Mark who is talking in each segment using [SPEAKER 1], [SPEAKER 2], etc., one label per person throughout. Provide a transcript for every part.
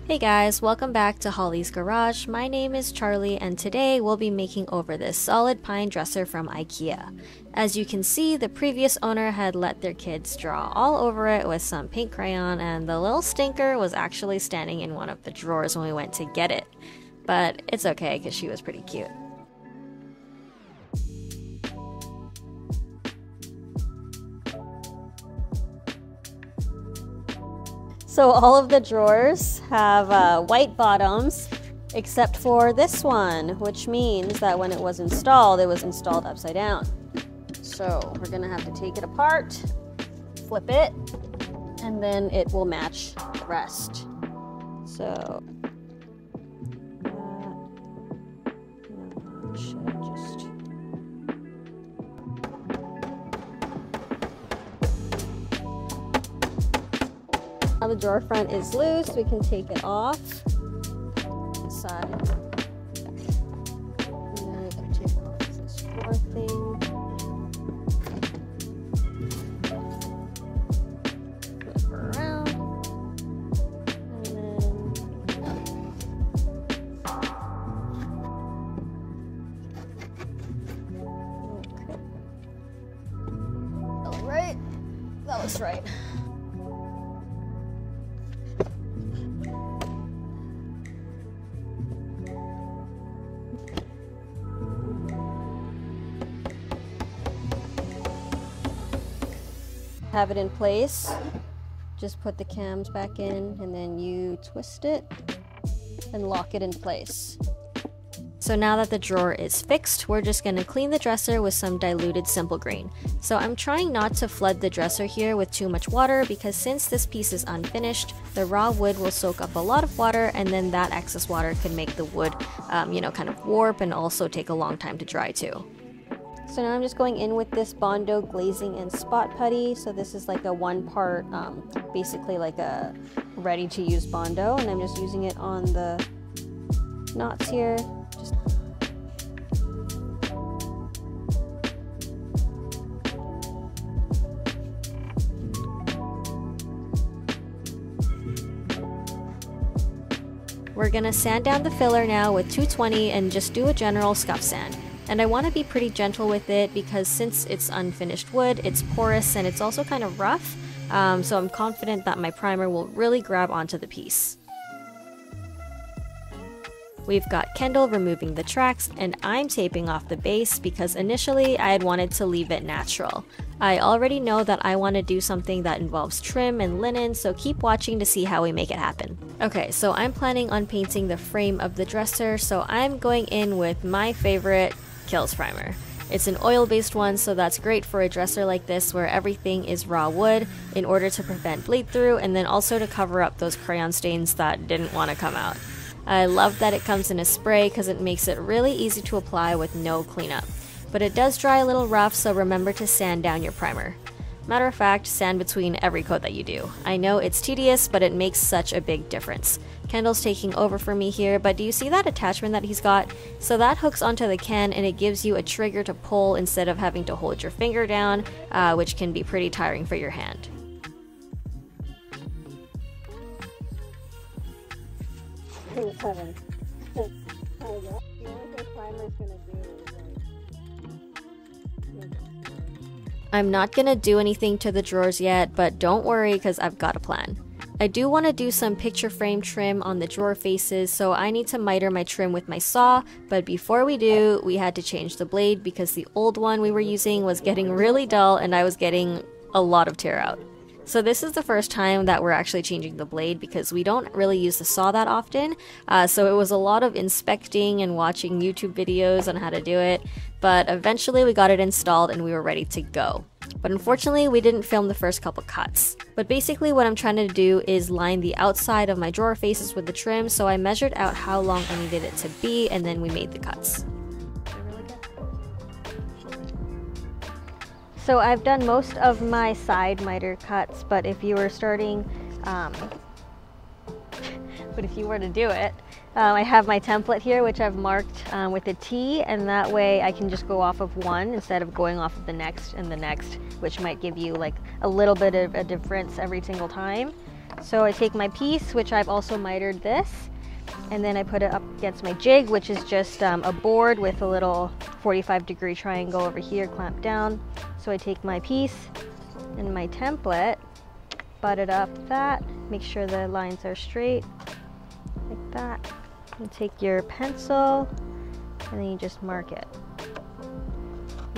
[SPEAKER 1] Hey guys, welcome back to Holly's Garage. My name is Charlie and today we'll be making over this solid pine dresser from IKEA. As you can see, the previous owner had let their kids draw all over it with some pink crayon and the little stinker was actually standing in one of the drawers when we went to get it. But it's okay because she was pretty cute. So all of the drawers have white bottoms, except for this one, which means that when it was installed upside down. So we're gonna have to take it apart, flip it, and then it will match the rest. So now the drawer front is loose, we can take it off. Side. And then I can take off this drawer thing. Flip her around. And then okay. All right. That was right. Have it in place, just put the cams back in and then you twist it and lock it in place. So now that the drawer is fixed, we're just going to clean the dresser with some diluted simple green. So I'm trying not to flood the dresser here with too much water because since this piece is unfinished, the raw wood will soak up a lot of water and then that excess water can make the wood, kind of warp and also take a long time to dry too. So now I'm just going in with this Bondo glazing and spot putty. So this is like a one part, basically like a ready to use Bondo, and I'm just using it on the knots here. We're gonna sand down the filler now with 220 and just do a general scuff sand. And I want to be pretty gentle with it because since it's unfinished wood, it's porous and it's also kind of rough, so I'm confident that my primer will really grab onto the piece. We've got Kendall removing the tracks and I'm taping off the base because initially I had wanted to leave it natural. I already know that I want to do something that involves trim and linen, so keep watching to see how we make it happen. Okay, so I'm planning on painting the frame of the dresser, so I'm going in with my favorite Kilz primer. It's an oil-based one, so that's great for a dresser like this where everything is raw wood in order to prevent bleed through and then also to cover up those crayon stains that didn't want to come out. I love that it comes in a spray because it makes it really easy to apply with no cleanup. But it does dry a little rough, so remember to sand down your primer. Matter of fact, sand between every coat that you do. I know it's tedious, but it makes such a big difference. Kendall's taking over for me here, but do you see that attachment that he's got? So that hooks onto the can and it gives you a trigger to pull instead of having to hold your finger down, which can be pretty tiring for your hand. I'm not gonna do anything to the drawers yet, but don't worry because I've got a plan. I do want to do some picture frame trim on the drawer faces, so I need to miter my trim with my saw, but before we do, we had to change the blade because the old one we were using was getting really dull and I was getting a lot of tear out. So this is the first time that we're actually changing the blade because we don't really use the saw that often, so it was a lot of inspecting and watching YouTube videos on how to do it, but eventually we got it installed and we were ready to go. But unfortunately we didn't film the first couple cuts. But basically what I'm trying to do is line the outside of my drawer faces with the trim, so I measured out how long I needed it to be and then we made the cuts. So I've done most of my side miter cuts, but if you were starting, if you were to do it, I have my template here, which I've marked with a T, and that way I can just go off of one instead of going off of the next and the next, which might give you like a little bit of a difference every single time. So I take my piece, which I've also mitered this, and then I put it up against my jig, which is just a board with a little 45-degree triangle over here clamped down. So I take my piece and my template, butt it up that, make sure the lines are straight, like that. And take your pencil, and then you just mark it.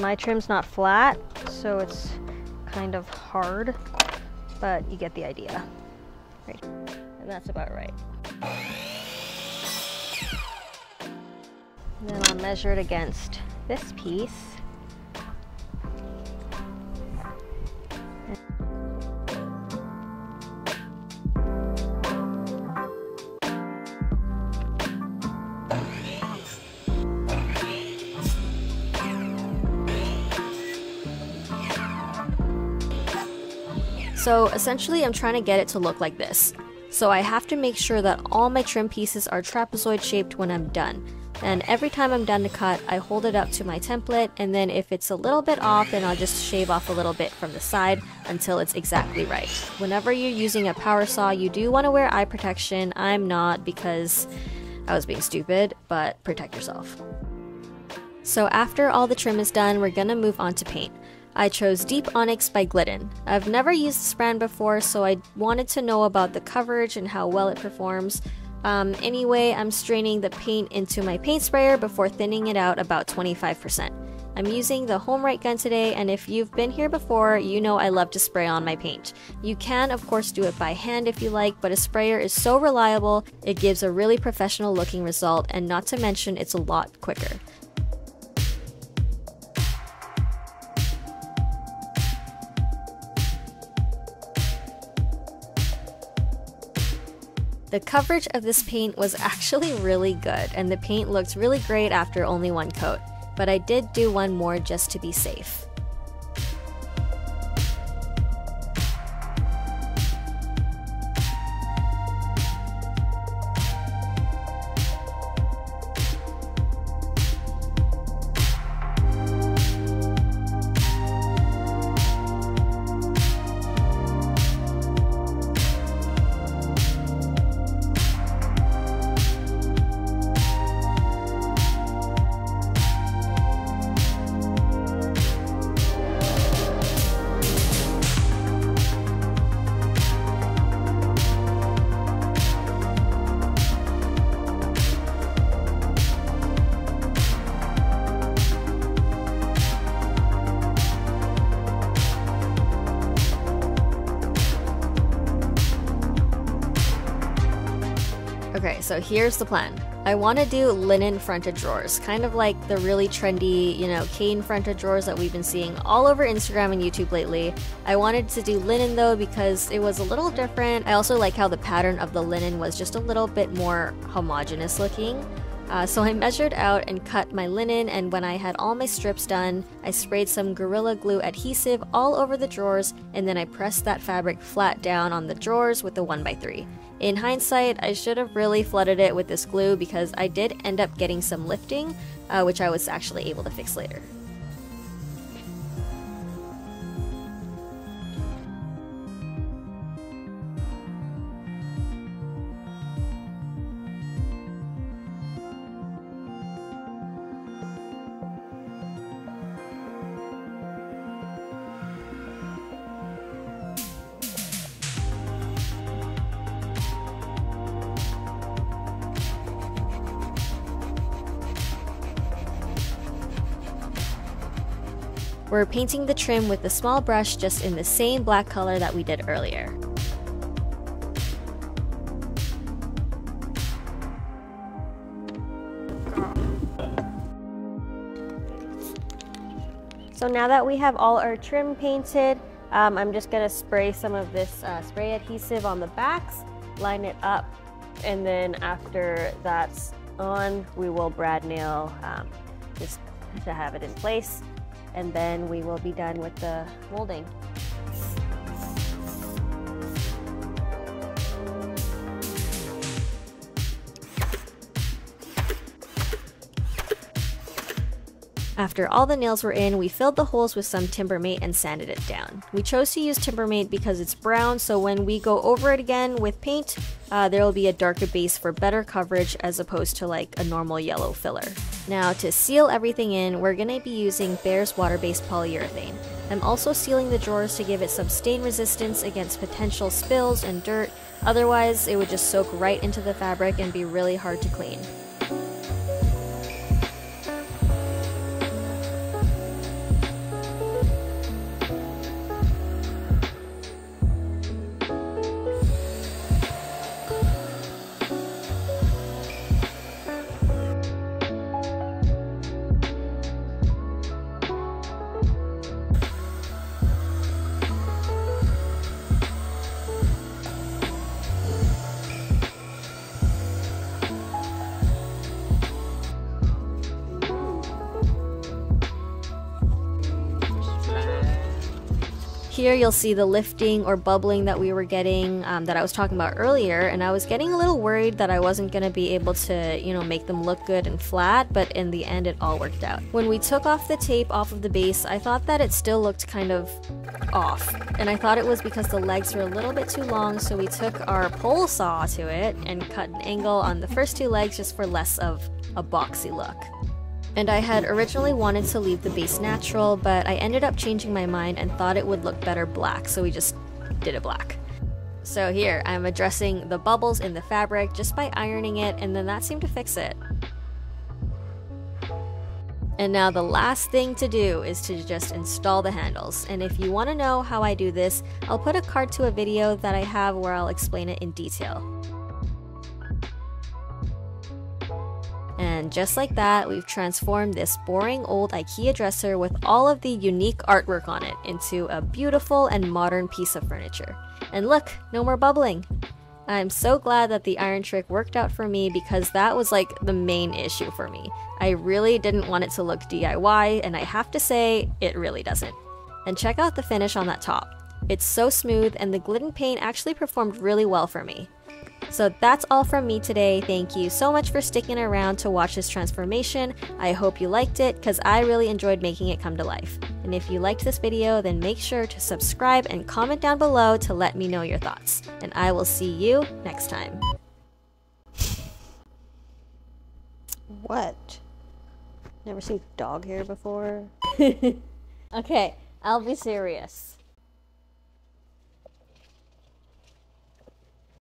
[SPEAKER 1] My trim's not flat, so it's kind of hard, but you get the idea. Right. And that's about right. And then I'll measure it against this piece. So essentially I'm trying to get it to look like this. So I have to make sure that all my trim pieces are trapezoid shaped when I'm done. And every time I'm done to cut, I hold it up to my template, and then if it's a little bit off, then I'll just shave off a little bit from the side until it's exactly right. Whenever you're using a power saw, you do want to wear eye protection. I'm not, because I was being stupid, but protect yourself. So after all the trim is done, we're gonna move on to paint. I chose Deep Onyx by Glidden. I've never used this brand before, so I wanted to know about the coverage and how well it performs. Anyway, I'm straining the paint into my paint sprayer before thinning it out about 25%. I'm using the HomeRight gun today, and if you've been here before, you know I love to spray on my paint. You can, of course, do it by hand if you like, but a sprayer is so reliable, it gives a really professional looking result, and not to mention it's a lot quicker. The coverage of this paint was actually really good, and the paint looked really great after only one coat, but I did do one more just to be safe. Okay, so here's the plan. I want to do linen fronted drawers, kind of like the really trendy, cane fronted drawers that we've been seeing all over Instagram and YouTube lately. I wanted to do linen though because it was a little different. I also like how the pattern of the linen was just a little bit more homogeneous looking. So I measured out and cut my linen, and when I had all my strips done, I sprayed some Gorilla Glue adhesive all over the drawers, and then I pressed that fabric flat down on the drawers with the 1x3. In hindsight, I should have really flooded it with this glue because I did end up getting some lifting, which I was actually able to fix later. We're painting the trim with a small brush just in the same black color that we did earlier. So now that we have all our trim painted, I'm just going to spray some of this spray adhesive on the backs, line it up, and then after that's on, we will brad nail just to have it in place. And then we will be done with the molding. After all the nails were in, we filled the holes with some Timbermate and sanded it down. We chose to use Timbermate because it's brown, so when we go over it again with paint, there will be a darker base for better coverage as opposed to like a normal yellow filler. Now to seal everything in, we're going to be using Behr's water-based polyurethane. I'm also sealing the drawers to give it some stain resistance against potential spills and dirt, otherwise it would just soak right into the fabric and be really hard to clean. Here you'll see the lifting or bubbling that we were getting that I was talking about earlier, and I was getting a little worried that I wasn't going to be able to, make them look good and flat, but in the end it all worked out. When we took off the tape off of the base, I thought that it still looked kind of off, and I thought it was because the legs were a little bit too long, so we took our pole saw to it and cut an angle on the first two legs just for less of a boxy look. And I had originally wanted to leave the base natural, but I ended up changing my mind and thought it would look better black, so we just did it black. So here, I'm addressing the bubbles in the fabric just by ironing it, and then that seemed to fix it. And now the last thing to do is to just install the handles. And if you want to know how I do this, I'll put a card to a video that I have where I'll explain it in detail. And just like that, we've transformed this boring old IKEA dresser with all of the unique artwork on it into a beautiful and modern piece of furniture. And look, no more bubbling! I'm so glad that the iron trick worked out for me because that was like the main issue for me. I really didn't want it to look DIY, and I have to say, it really doesn't. And check out the finish on that top. It's so smooth, and the Glidden paint actually performed really well for me. So that's all from me today. Thank you so much for sticking around to watch this transformation. I hope you liked it because I really enjoyed making it come to life. And if you liked this video, then make sure to subscribe and comment down below to let me know your thoughts. And I will see you next time. What? Never seen dog hair before? Okay, I'll be serious.